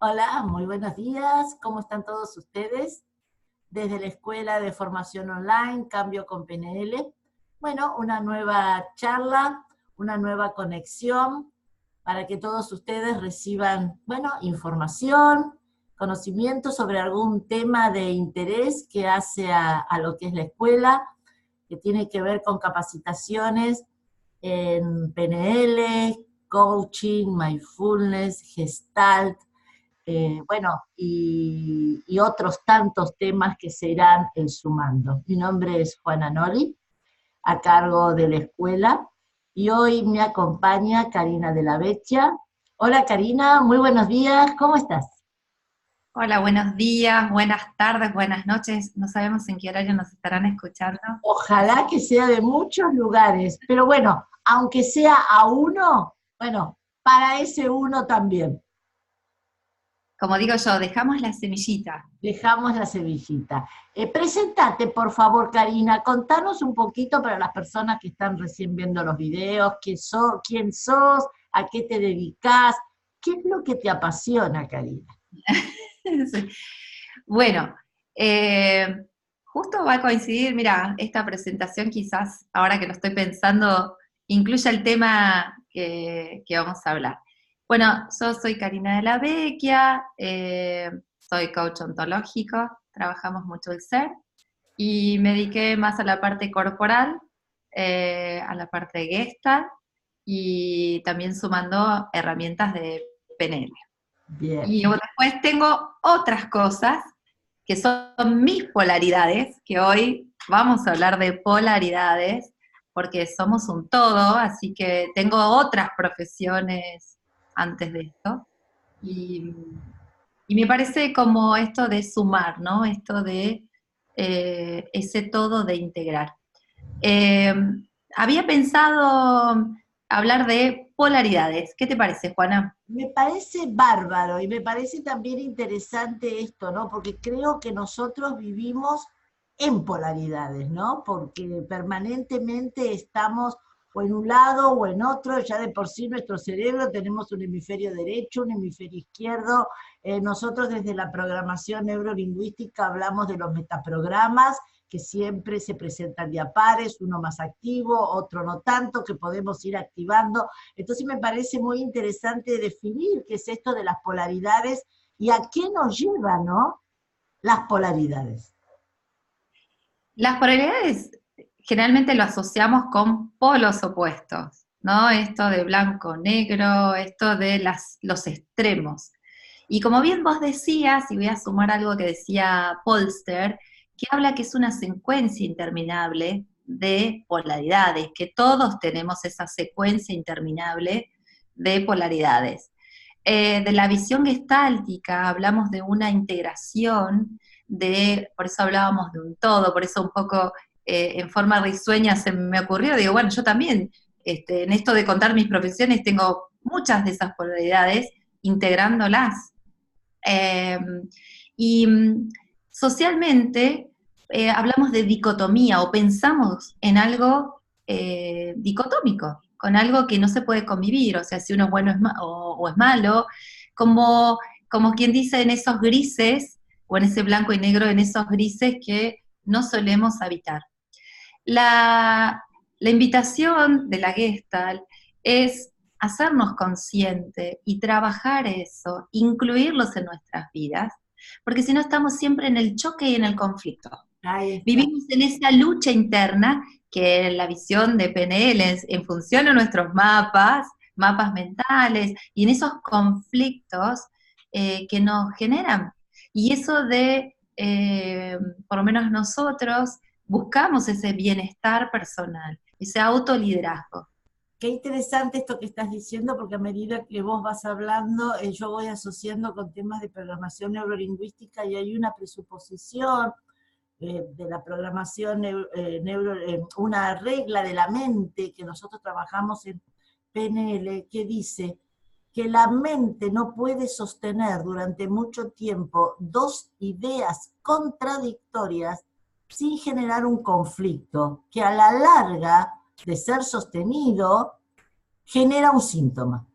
Hola, muy buenos días. ¿Cómo están todos ustedes? Desde la Escuela de Formación Online, Cambio con PNL. Bueno, una nueva charla, una nueva conexión para que todos ustedes reciban, bueno, información, conocimiento sobre algún tema de interés que hace a lo que es la escuela, que tiene que ver con capacitaciones en PNL, coaching, mindfulness, gestalt, y otros tantos temas que se irán sumando. Mi nombre es Juana Noli, a cargo de la escuela, y hoy me acompaña Karina de la Vecchia. Hola Karina, muy buenos días, ¿cómo estás? Hola, buenos días, buenas tardes, buenas noches. No sabemos en qué horario nos estarán escuchando. Así, Ojalá que sea de muchos lugares, pero bueno, aunque sea a uno, bueno, para ese uno también. como digo yo, dejamos la semillita. Dejamos la semillita. Presentate, por favor, Karina. Contanos un poquito para las personas que están recién viendo los videos, quién sos, a qué te dedicas, qué es lo que te apasiona, Karina. Sí. Bueno, eh, justo va a coincidir, mira, esta presentación quizás, ahora que lo estoy pensando, incluye el tema que vamos a hablar. Bueno, yo soy Karina de la Vecchia, soy coach ontológico, trabajamos mucho el ser, y me dediqué más a la parte corporal, a la parte de Gestalt, y también sumando herramientas de PNL. Bien, Y después tengo otras cosas que son mis polaridades, que hoy vamos a hablar de polaridades, porque somos un todo, así que tengo otras profesiones antes de esto. Y, y me parece como esto de sumar, ¿no? Esto de ese todo de integrar. Eh, Había pensado hablar de polaridades. ¿Qué te parece, Juana? me parece bárbaro y me parece también interesante esto, ¿no? Porque creo que nosotros vivimos en polaridades, ¿no? Porque permanentemente estamos o en un lado o en otro, ya de por sí nuestro cerebro tenemos un hemisferio derecho, un hemisferio izquierdo. Nosotros desde la programación neurolingüística hablamos de los metaprogramas, que siempre se presentan de a pares, uno más activo, otro no tanto, que podemos ir activando. Entonces me parece muy interesante definir qué es esto de las polaridades y a qué nos llevan, ¿no? Las polaridades. Las polaridades generalmente lo asociamos con polos opuestos, ¿no? Esto de blanco-negro, esto de los extremos. Y como bien vos decías, y voy a sumar algo que decía Polster, que habla que es una secuencia interminable de polaridades, que todos tenemos esa secuencia interminable de polaridades. De la visión gestáltica hablamos de una integración, por eso hablábamos de un todo, por eso un poco en forma risueña se me ocurrió, digo, bueno, yo también en esto de contar mis profesiones tengo muchas de esas polaridades integrándolas. Eh, y socialmente hablamos de dicotomía o pensamos en algo dicotómico, con algo que no se puede convivir, o sea, si uno es bueno o es malo, como, como quien dice en esos grises, o en ese blanco y negro, en esos grises que no solemos habitar. La, la invitación de la Gestalt es hacernos conscientes y trabajar eso, incluirlos en nuestras vidas, porque si no estamos siempre en el choque y en el conflicto. Ahí está. Vivimos en esa lucha interna que en la visión de PNL, en función de nuestros mapas mentales, y en esos conflictos que nos generan. Y eso de, por lo menos nosotros, buscamos ese bienestar personal, ese autoliderazgo. Qué interesante esto que estás diciendo, porque a medida que vos vas hablando, yo voy asociando con temas de programación neurolingüística y hay una presuposición de la programación una regla de la mente que nosotros trabajamos en PNL que dice que la mente no puede sostener durante mucho tiempo dos ideas contradictorias sin generar un conflicto que a la larga de ser sostenido genera un síntoma.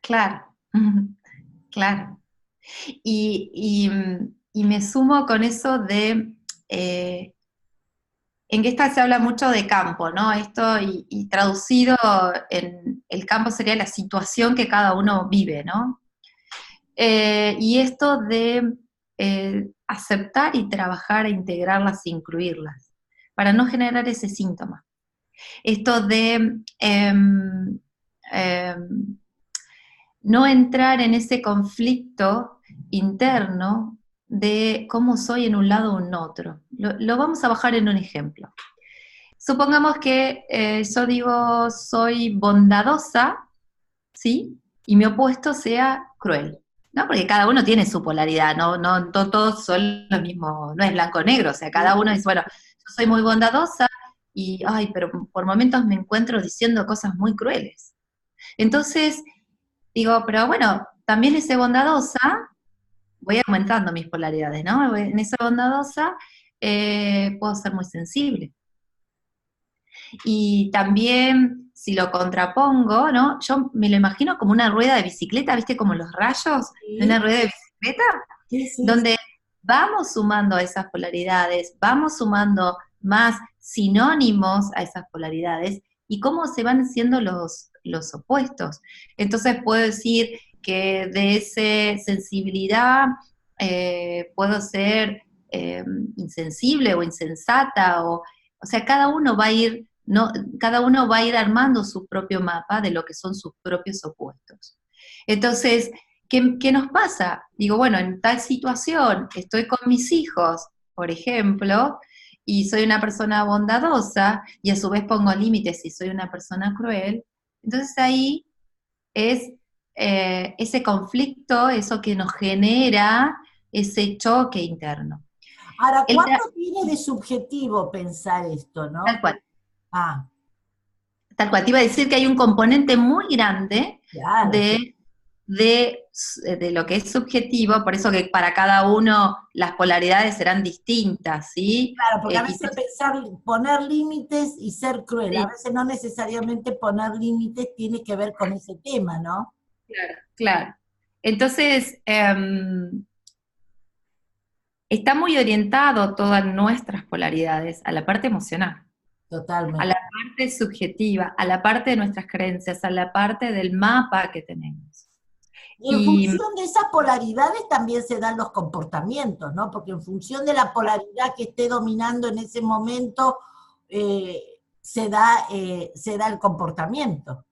Claro, claro. Y me sumo con eso de, en que esta se habla mucho de campo, ¿no? Esto, y traducido en el campo sería la situación que cada uno vive, ¿no? Y esto de aceptar y trabajar e integrarlas e incluirlas, para no generar ese síntoma. Esto de no entrar en ese conflicto interno de cómo soy en un lado o en otro. Lo vamos a bajar en un ejemplo. Supongamos que yo digo soy bondadosa, ¿sí? Y mi opuesto sea cruel, ¿no? Porque cada uno tiene su polaridad, no todos son lo mismo, no es blanco o negro, o sea, cada uno dice, bueno, yo soy muy bondadosa y, ay, pero por momentos me encuentro diciendo cosas muy crueles. Entonces, digo, pero bueno, también ese bondadosa, voy aumentando mis polaridades, ¿no? En esa bondadosa puedo ser muy sensible. Y también, si lo contrapongo, ¿no? Yo me lo imagino como una rueda de bicicleta, ¿viste? Como los rayos de una Sí, rueda de bicicleta, sí, sí, sí. donde vamos sumando a esas polaridades, vamos sumando más sinónimos a esas polaridades y cómo se van siendo los opuestos. Entonces puedo decir que de esa sensibilidad puedo ser insensible o insensata, o sea, cada uno va a ir, no, cada uno va a ir armando su propio mapa de lo que son sus propios opuestos. Entonces, ¿qué nos pasa? Digo, bueno, en tal situación estoy con mis hijos, por ejemplo, y soy una persona bondadosa, y a su vez pongo límites y soy una persona cruel, entonces ahí es ese conflicto, eso que nos genera ese choque interno. Ahora, El ¿cuánto tiene de subjetivo pensar esto, Tal no? cual. Ah, Tal cual, te iba a decir que hay un componente muy grande claro. de, de lo que es subjetivo, por eso que para cada uno las polaridades serán distintas, ¿sí? Claro, porque a veces Quizás, pensar, poner límites y ser cruel, a sí, veces no necesariamente poner límites tiene que ver con ese tema, ¿no? claro, claro. Entonces, está muy orientado todas nuestras polaridades a la parte emocional, a la Totalmente. parte subjetiva, a la parte de nuestras creencias, a la parte del mapa que tenemos. Y en Y función de esas polaridades también se dan los comportamientos, ¿no? Porque en función de la polaridad que esté dominando en ese momento, se da el comportamiento.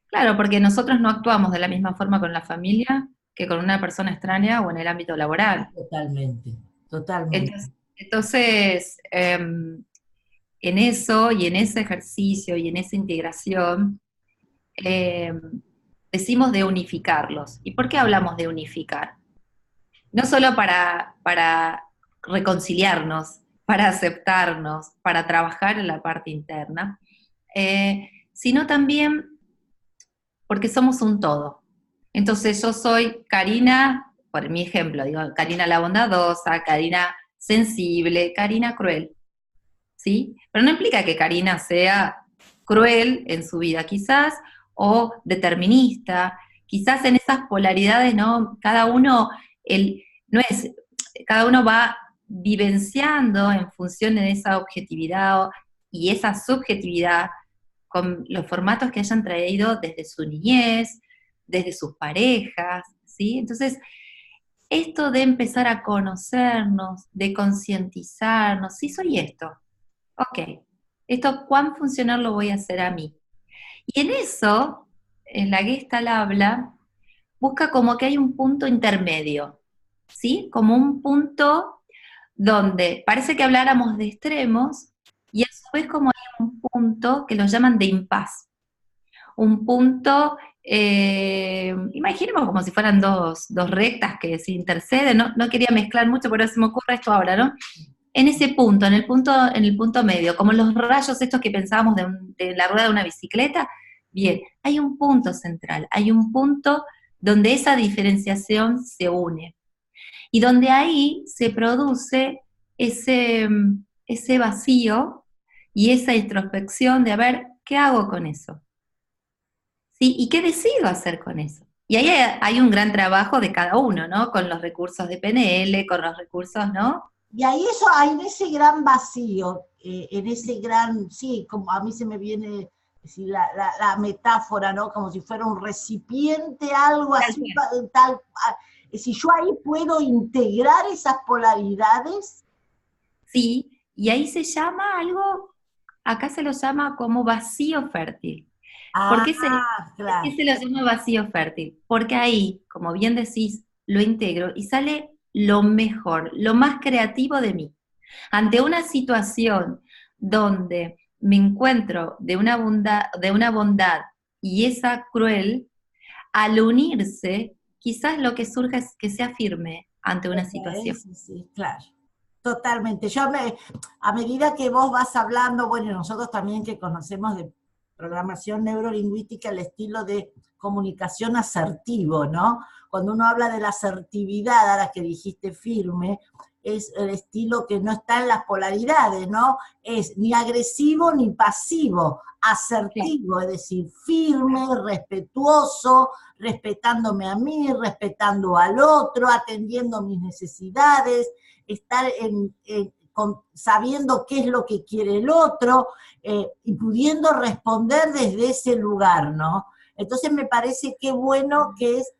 claro, porque nosotros no actuamos de la misma forma con la familia que con una persona extraña o en el ámbito laboral. Totalmente, totalmente. Entonces, en eso y en ese ejercicio y en esa integración, em, decimos de unificarlos. ¿Y por qué hablamos de unificar? No solo para reconciliarnos, para aceptarnos, para trabajar en la parte interna, sino también porque somos un todo. Entonces yo soy Karina, por mi ejemplo, digo, Karina la bondadosa, Karina sensible, Karina cruel, ¿sí? Pero no implica que Karina sea cruel en su vida, quizás, o determinista, quizás en esas polaridades, ¿no? No es, cada uno va vivenciando en función de esa objetividad y esa subjetividad con los formatos que hayan traído desde su niñez, desde sus parejas, ¿sí? Entonces, esto de empezar a conocernos, de concientizarnos, sí soy esto, ok, esto cuán funcional lo voy a hacer a mí. Y en eso, en la Gestalt habla, busca como que hay un punto intermedio, ¿sí? Como un punto donde parece que habláramos de extremos y a su vez como hay un punto que lo llaman de impas, un punto, imaginemos como si fueran dos rectas que se interceden, no quería mezclar mucho, pero se me ocurre esto ahora, ¿no? En ese punto, en el punto medio, como los rayos estos que pensábamos de la rueda de una bicicleta, bien, hay un punto central, hay un punto donde esa diferenciación se une y donde ahí se produce ese vacío y esa introspección de a ver, ¿qué hago con eso? ¿Sí? ¿Y qué decido hacer con eso? Y ahí hay un gran trabajo de cada uno, ¿no? Con los recursos de PNL, con los recursos, ¿no? Y ahí eso, hay en ese gran vacío, en ese gran, sí, como a mí se me viene decir, la metáfora, ¿no? Como si fuera un recipiente, algo así, tal, si yo ahí puedo integrar esas polaridades. Sí, y ahí se llama algo, acá se lo llama como vacío fértil. ¿Por Ah, por qué claro. se lo llama vacío fértil? Porque ahí, como bien decís, lo integro y sale lo mejor, lo más creativo de mí. Ante una situación donde me encuentro de una bondad y esa cruel, al unirse, quizás lo que surge es que sea firme ante una Ok, situación. sí, sí, claro. Totalmente. A medida que vos vas hablando, bueno, nosotros también que conocemos de programación neurolingüística el estilo de comunicación asertivo, ¿no? Cuando uno habla de la asertividad, ahora que dijiste firme, es el estilo que no está en las polaridades, ¿no? Es ni agresivo ni pasivo, Claro. asertivo, es decir, firme, respetuoso, respetándome a mí, respetando al otro, atendiendo mis necesidades, estar sabiendo qué es lo que quiere el otro y pudiendo responder desde ese lugar, ¿no? Entonces me parece que bueno que es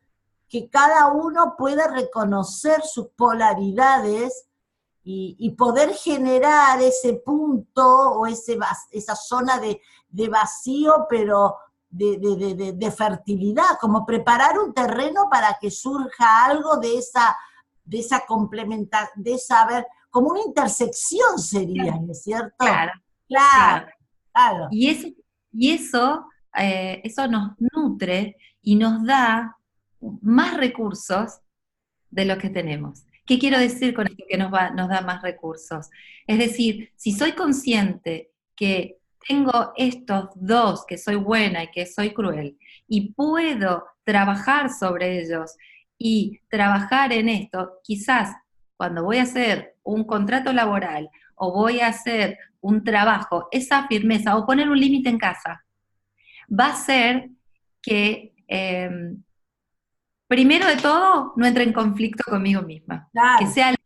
que cada uno pueda reconocer sus polaridades y poder generar ese punto o esa zona de vacío, pero de fertilidad, como preparar un terreno para que surja algo de esa complementar, de saber, como una intersección sería, ¿no es cierto? Claro, Claro, claro. claro. Y eso, y eso, eso nos nutre y nos da más recursos de lo que tenemos. ¿Qué quiero decir con esto que nos da más recursos? Es decir, si soy consciente que tengo estos dos, que soy buena y que soy cruel, y puedo trabajar sobre ellos y trabajar en esto, quizás cuando voy a hacer un contrato laboral o voy a hacer un trabajo, esa firmeza o poner un límite en casa, va a ser que primero de todo, no entre en conflicto conmigo misma, que Claro, sea leal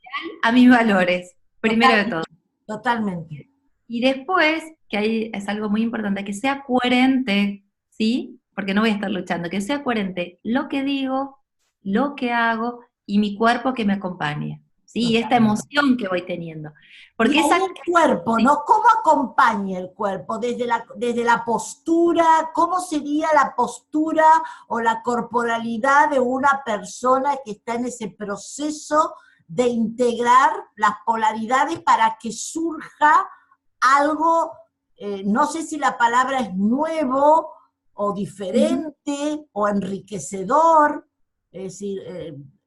a mis valores, primero de todo. totalmente, totalmente. Y después, que ahí es algo muy importante, que sea coherente, ¿sí? Porque no voy a estar luchando, que sea coherente lo que digo, lo que hago y mi cuerpo que me acompañe, ¿sí? Y esta Totalmente. emoción que voy teniendo. Y Porque ahí esa... el cuerpo, Sí, ¿no? ¿Cómo acompaña el cuerpo? Desde la postura, ¿cómo sería la postura o la corporalidad de una persona que está en ese proceso de integrar las polaridades para que surja algo, no sé si la palabra es nuevo o ujú. diferente o enriquecedor, es decir,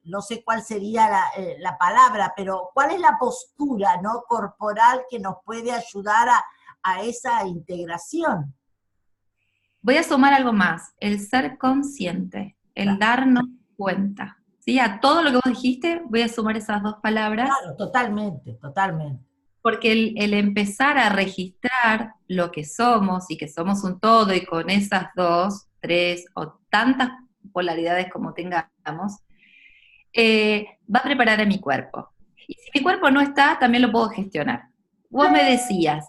no sé cuál sería la palabra, pero cuál es la postura, ¿no? Corporal que nos puede ayudar a esa integración. Voy a sumar algo más, el ser consciente, el Claro, darnos cuenta. ¿Sí? A todo lo que vos dijiste, voy a sumar esas dos palabras, claro, totalmente, totalmente. porque el empezar a registrar lo que somos y que somos un todo y con esas dos, tres o tantas polaridades como tengamos, va a preparar a mi cuerpo. Y si mi cuerpo no está, también lo puedo gestionar. Vos me decías,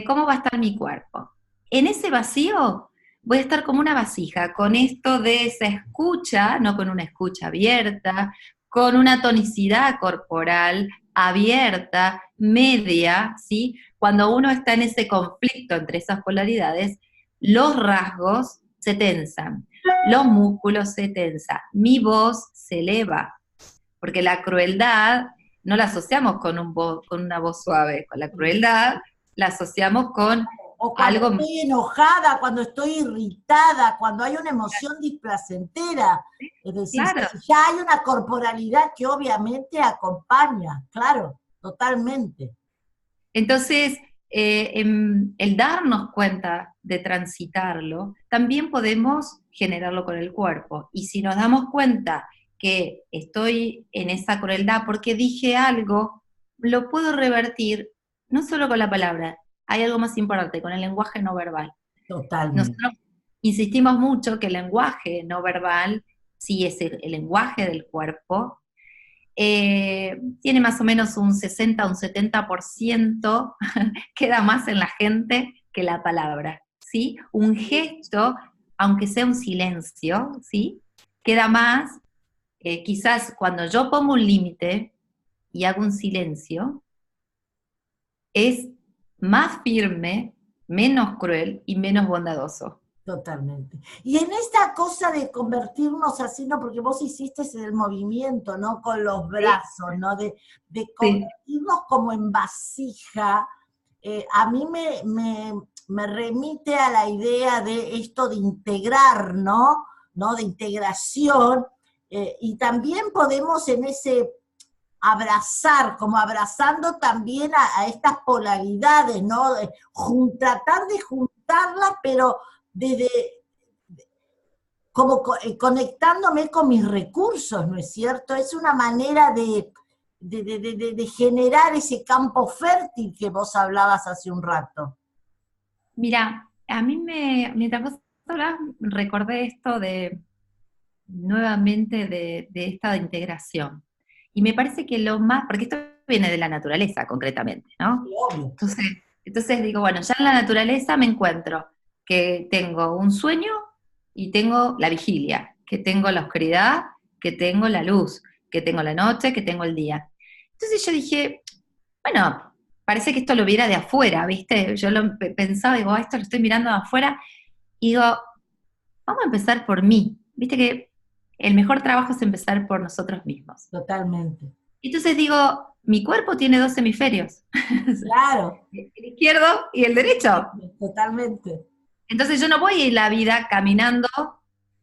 ¿cómo va a estar mi cuerpo? En ese vacío voy a estar como una vasija, con esto de esa escucha, no con una escucha abierta, con una tonicidad corporal abierta, media, ¿sí? Cuando uno está en ese conflicto entre esas polaridades, los rasgos se tensan, los músculos se tensan, mi voz se eleva, porque la crueldad no la asociamos con, con una voz suave, con la crueldad la asociamos con O cuando algo, estoy enojada, cuando estoy irritada, cuando hay una emoción displacentera. Es decir, claro. si ya hay una corporalidad que obviamente acompaña, claro, totalmente. Entonces, el darnos cuenta de transitarlo, también podemos generarlo con el cuerpo. Y si nos damos cuenta que estoy en esa crueldad porque dije algo, lo puedo revertir no solo con la palabra, hay algo más importante, con el lenguaje no verbal. Totalmente. Nosotros insistimos mucho que el lenguaje no verbal, sí es el lenguaje del cuerpo, tiene más o menos un 60, un 70%, queda más en la gente que la palabra, ¿sí? Un gesto, aunque sea un silencio, ¿sí? Queda más, quizás cuando yo pongo un límite y hago un silencio, es más firme, menos cruel y menos bondadoso. Totalmente. Y en esta cosa de convertirnos así, ¿no? Porque vos hiciste el movimiento, ¿no? Con los Sí, brazos, ¿no? De sí. convertirnos como en vasija, a mí me remite a la idea de esto de integrar, ¿no? ¿No? De integración, y también podemos en ese abrazar, como abrazando también a estas polaridades, ¿no? Tratar de juntarlas, pero desde como conectándome con mis recursos, ¿no es cierto? Es una manera de generar ese campo fértil que vos hablabas hace un rato. Mira, a mí mientras vos hablabas, recordé esto nuevamente de esta integración. Y me parece que lo más, porque esto viene de la naturaleza concretamente, ¿no? Obvio. Entonces, entonces digo, bueno, ya en la naturaleza me encuentro que tengo un sueño y tengo la vigilia, que tengo la oscuridad, que tengo la luz, que tengo la noche, que tengo el día. Entonces yo dije, bueno, parece que esto lo viera de afuera, ¿viste? Yo lo pensaba, digo, esto lo estoy mirando de afuera, y digo, vamos a empezar por mí. Viste que el mejor trabajo es empezar por nosotros mismos. Totalmente. Entonces digo, mi cuerpo tiene dos hemisferios, Claro, el izquierdo y el derecho. totalmente. Entonces yo no voy en la vida caminando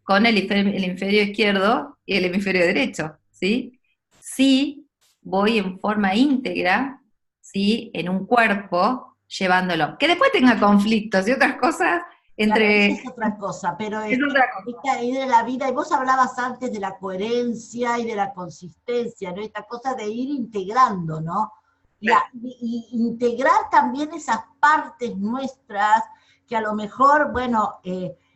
con el hemisferio izquierdo y el hemisferio derecho, ¿sí? Sí voy en forma íntegra, ¿sí? En un cuerpo, llevándolo. Que después tenga conflictos y otras cosas Claro, entre... esa es otra cosa, pero Es otra cosa. esta idea de la vida, y vos hablabas antes de la coherencia y de la consistencia, ¿no? Esta cosa de ir integrando, ¿no? Y integrar también esas partes nuestras que a lo mejor, bueno,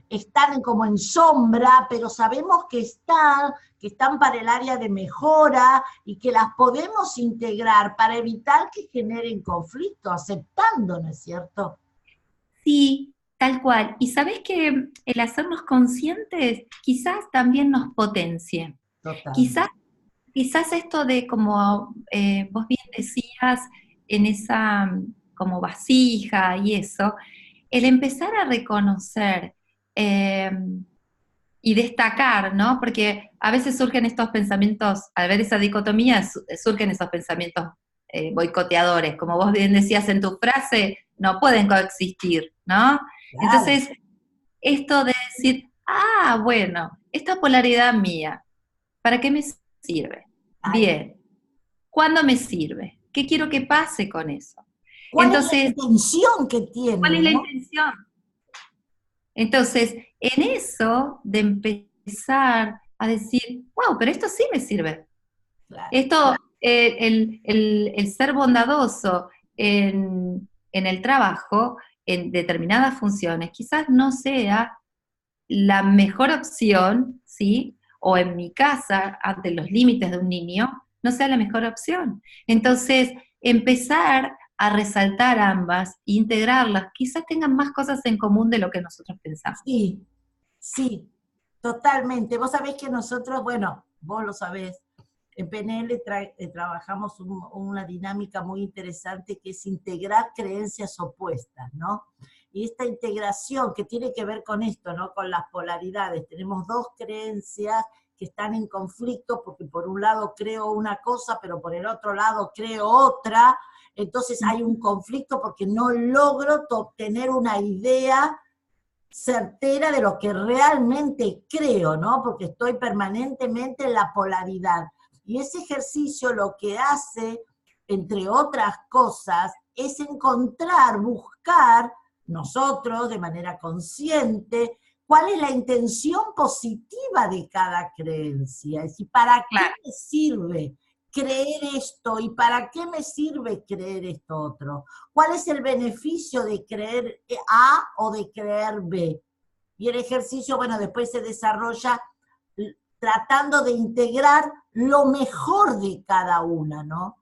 están como en sombra, pero sabemos que están para el área de mejora y que las podemos integrar para evitar que generen conflicto, aceptando, ¿no es cierto? Sí, tal cual. Y sabés que el hacernos conscientes quizás también nos potencie. Total. Quizás, quizás esto de como vos bien decías, en esa como vasija y eso, el empezar a reconocer eh, y destacar, ¿no? Porque a veces surgen estos pensamientos, al ver esa dicotomía, surgen esos pensamientos boicoteadores, como vos bien decías en tu frase, no pueden coexistir, ¿no? Claro. Entonces, esto de decir, ah, bueno, esta polaridad mía, ¿para qué me sirve? Ay, Bien, ¿cuándo me sirve? ¿Qué quiero que pase con eso? ¿cuál es la Entonces, intención que ¿cuál tiene, es la no? intención? Entonces, en eso de empezar a decir, wow, pero esto sí me sirve. Claro. Esto, el ser bondadoso en el trabajo, en determinadas funciones, quizás no sea la mejor opción, ¿sí? O en mi casa, ante los límites de un niño, no sea la mejor opción. Entonces, empezar a resaltar ambas, integrarlas, quizás tengan más cosas en común de lo que nosotros pensamos. Sí, sí, totalmente. Vos sabés que nosotros, bueno, vos lo sabés, en PNL trabajamos una dinámica muy interesante que es integrar creencias opuestas, ¿no? Y esta integración que tiene que ver con esto, ¿no? Con las polaridades. Tenemos dos creencias que están en conflicto porque por un lado creo una cosa, pero por el otro lado creo otra. Entonces hay un conflicto porque no logro obtener una idea certera de lo que realmente creo, ¿no? Porque estoy permanentemente en la polaridad. Y ese ejercicio lo que hace, entre otras cosas, es encontrar, buscar nosotros de manera consciente cuál es la intención positiva de cada creencia. Es decir, ¿para qué Claro, me sirve creer esto y para qué me sirve creer esto otro? ¿Cuál es el beneficio de creer A o de creer B? y el ejercicio, bueno, después se desarrolla tratando de integrar lo mejor de cada una, ¿no?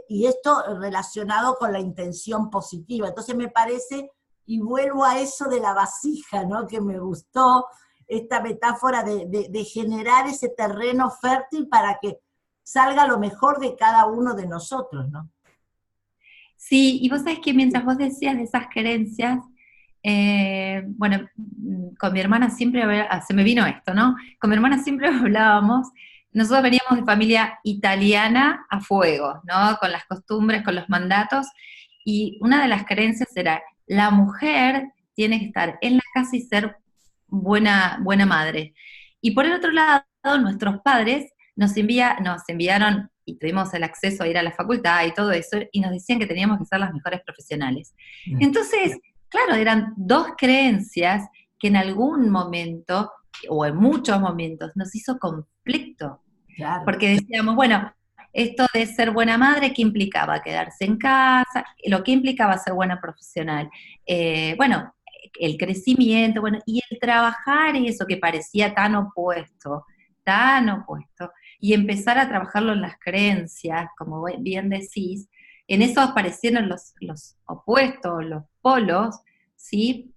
Y esto relacionado con la intención positiva. Entonces me parece, y vuelvo a eso de la vasija, ¿no? Que me gustó, esta metáfora de generar ese terreno fértil para que salga lo mejor de cada uno de nosotros, ¿no? Sí, y vos sabés que mientras vos decías de esas creencias, bueno, con mi hermana siempre, se me vino esto, ¿no? Con mi hermana siempre hablábamos, nosotros veníamos de familia italiana a fuego, ¿no? Con las costumbres, con los mandatos, y una de las creencias era, la mujer tiene que estar en la casa y ser buena madre. Y por el otro lado, nuestros padres nos enviaron y tuvimos el acceso a ir a la facultad y todo eso, y nos decían que teníamos que ser las mejores profesionales. Entonces, claro, eran dos creencias que en algún momento, o en muchos momentos, nos hizo conflicto. Claro. Porque decíamos, bueno, esto de ser buena madre, ¿qué implicaba? Quedarse en casa, lo que implicaba ser buena profesional. Bueno, el crecimiento, bueno, y el trabajar y eso que parecía tan opuesto, y empezar a trabajarlo en las creencias, como bien decís, en eso aparecieron los opuestos, los polos, ¿sí?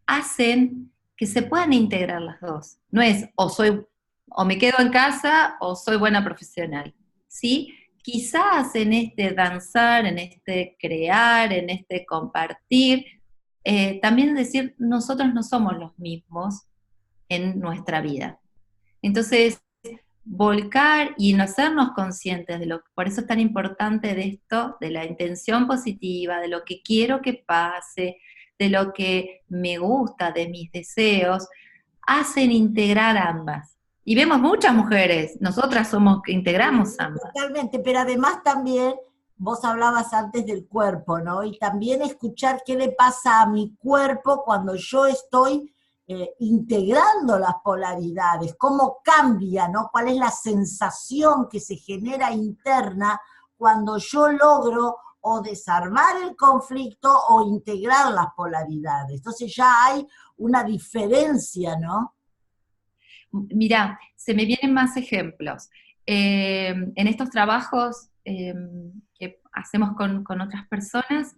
Hacen que se puedan integrar las dos. No es o me quedo en casa o soy buena profesional, ¿sí? Quizás en este danzar, en este crear, en este compartir, también decir, nosotros no somos los mismos en nuestra vida. Entonces, volcar y no hacernos conscientes de por eso es tan importante de esto, de la intención positiva, de lo que quiero que pase, de lo que me gusta, de mis deseos, hacen integrar ambas. Y vemos muchas mujeres, nosotras somos que integramos ambas. Totalmente, pero además también, vos hablabas antes del cuerpo, ¿no? Y también escuchar qué le pasa a mi cuerpo cuando yo estoy integrando las polaridades, cómo cambia, ¿no? Cuál es la sensación que se genera interna cuando yo logro o desarmar el conflicto o integrar las polaridades. Entonces ya hay una diferencia, ¿no? Mirá, se me vienen más ejemplos. En estos trabajos que hacemos con otras personas,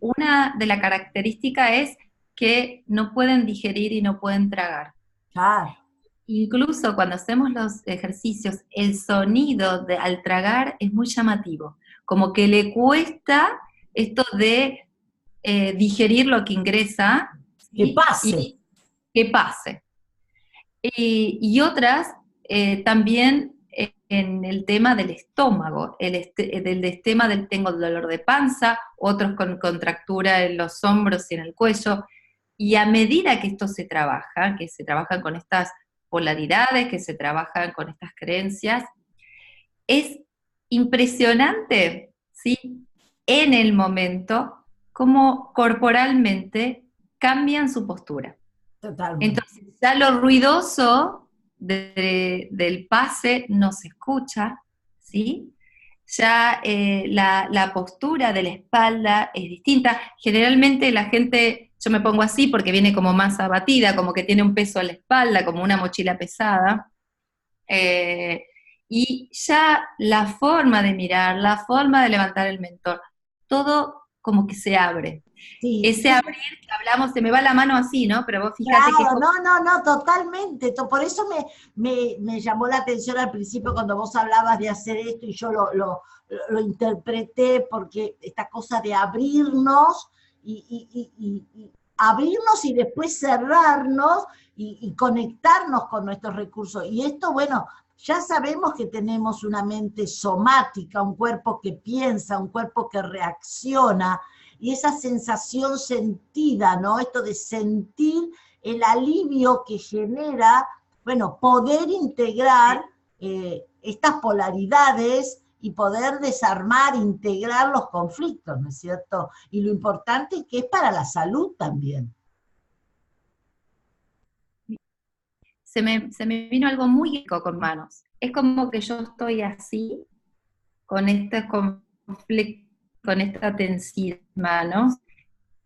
una de las características es que no pueden digerir y no pueden tragar. Claro. Incluso cuando hacemos los ejercicios, el sonido al tragar es muy llamativo, como que le cuesta esto de digerir lo que ingresa. Que ¿sí? pase. Y que pase. Y otras también en el tema del estómago, del tema tengo dolor de panza, otros con contractura en los hombros y en el cuello, y a medida que esto se trabaja, que se trabajan con estas polaridades, que se trabajan con estas creencias, es impresionante, ¿sí? En el momento, cómo corporalmente cambian su postura. Totalmente. Entonces, ya lo ruidoso del pase no se escucha, ¿sí? Ya la postura de la espalda es distinta. Generalmente la gente, yo me pongo así porque viene como más abatida, como que tiene un peso a la espalda, como una mochila pesada. Y ya la forma de mirar, la forma de levantar el mentón, todo como que se abre. Sí. Ese abrir que hablamos, se me va la mano así, ¿no? Pero vos fíjate Claro, que... no, totalmente. Por eso me llamó la atención al principio cuando vos hablabas de hacer esto y yo lo interpreté porque esta cosa de abrirnos y abrirnos y después cerrarnos y conectarnos con nuestros recursos. Y esto, bueno, ya sabemos que tenemos una mente somática, un cuerpo que piensa, un cuerpo que reacciona, y esa sensación sentida, ¿no? Esto de sentir el alivio que genera, bueno, poder integrar estas polaridades y poder desarmar, integrar los conflictos, ¿no es cierto? Y lo importante es que es para la salud también. Se me vino algo muy rico con manos. Es como que yo estoy así, con este conflicto, con esta tensión, manos,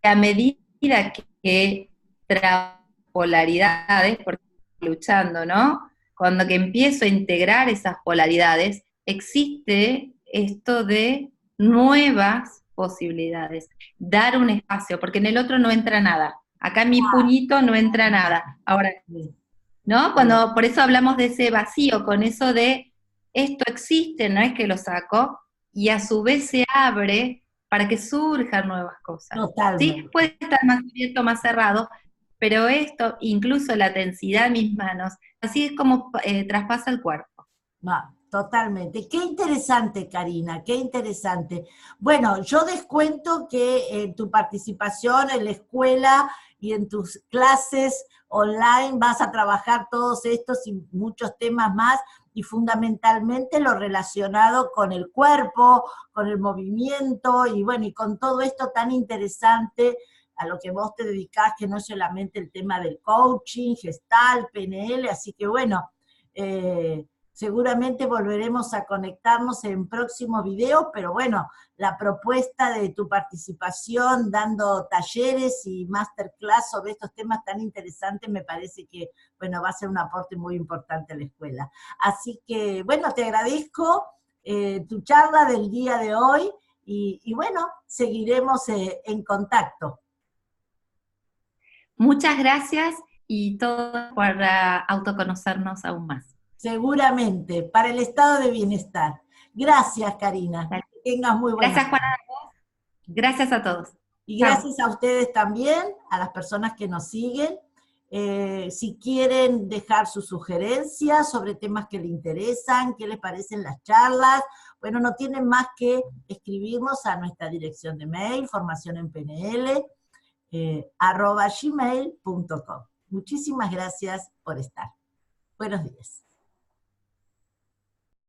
a medida que polaridades, porque estoy luchando, ¿no? Cuando que empiezo a integrar esas polaridades, existe esto de nuevas posibilidades, dar un espacio, porque en el otro no entra nada. Acá en mi puñito no entra nada. Ahora, Sí, ¿no? sí. Cuando, por eso hablamos de ese vacío, con eso de esto existe, no es que lo saco, y a su vez se abre para que surjan nuevas cosas. ¿Sí? Totalmente. Puede estar más abierto, más cerrado, pero esto, incluso la densidad de mis manos, así es como traspasa el cuerpo. Va, totalmente. Qué interesante, Karina, qué interesante. Bueno, yo descuento que en tu participación en la escuela y en tus clases online vas a trabajar todos estos y muchos temas más, y fundamentalmente lo relacionado con el cuerpo, con el movimiento, y bueno, y con todo esto tan interesante a lo que vos te dedicás, que no es solamente el tema del coaching, gestal, PNL, así que bueno, seguramente volveremos a conectarnos en próximo video, pero bueno, la propuesta de tu participación dando talleres y masterclass sobre estos temas tan interesantes me parece que, bueno, va a ser un aporte muy importante a la escuela. Así que, bueno, te agradezco tu charla del día de hoy y bueno, seguiremos en contacto. Muchas gracias y todo para autoconocernos aún más. Seguramente, para el estado de bienestar. Gracias, Karina. Dale. Que tengas muy buenas Gracias, Juana. tardes. Gracias a todos. Y Chao. gracias a ustedes también, a las personas que nos siguen. Si quieren dejar sus sugerencias sobre temas que les interesan, qué les parecen las charlas, bueno, no tienen más que escribirnos a nuestra dirección de mail, formacionenpnl, @gmail.com. Muchísimas gracias por estar. Buenos días.